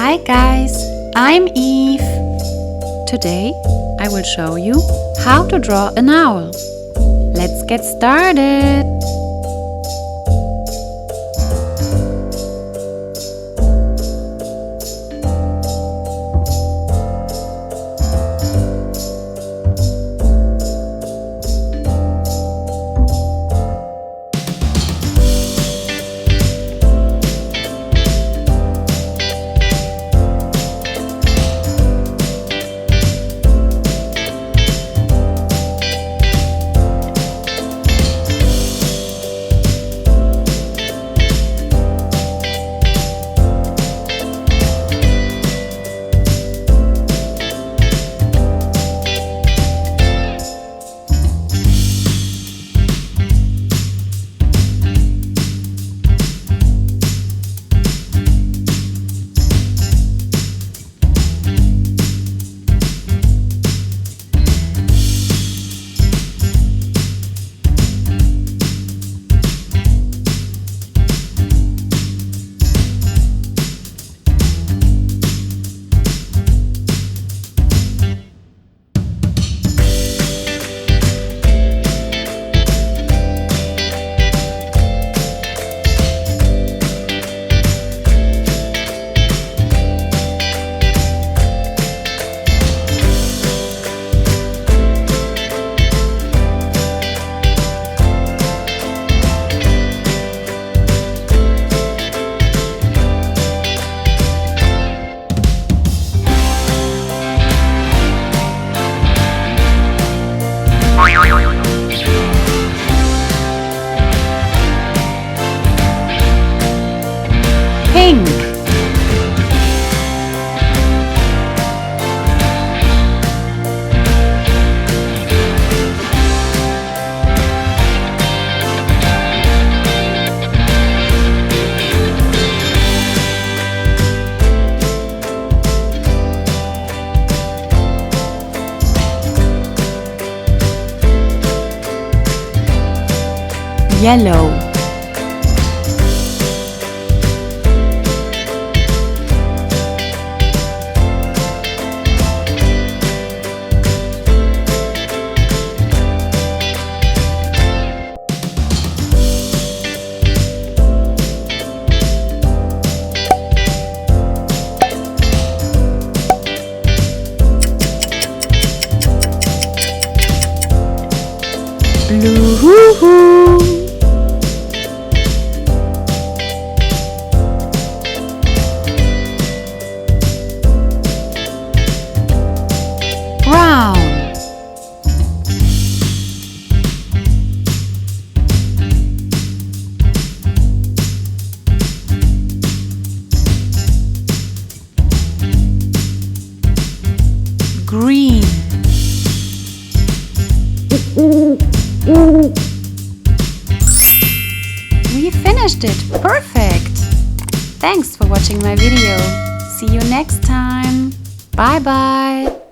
Hi guys, I'm Eve. Today I will show you how to draw an owl. Let's get started. Pink. Yellow. Blue. Brown. Green. We finished it! Perfect! Thanks for watching my video. See you next time. Bye bye!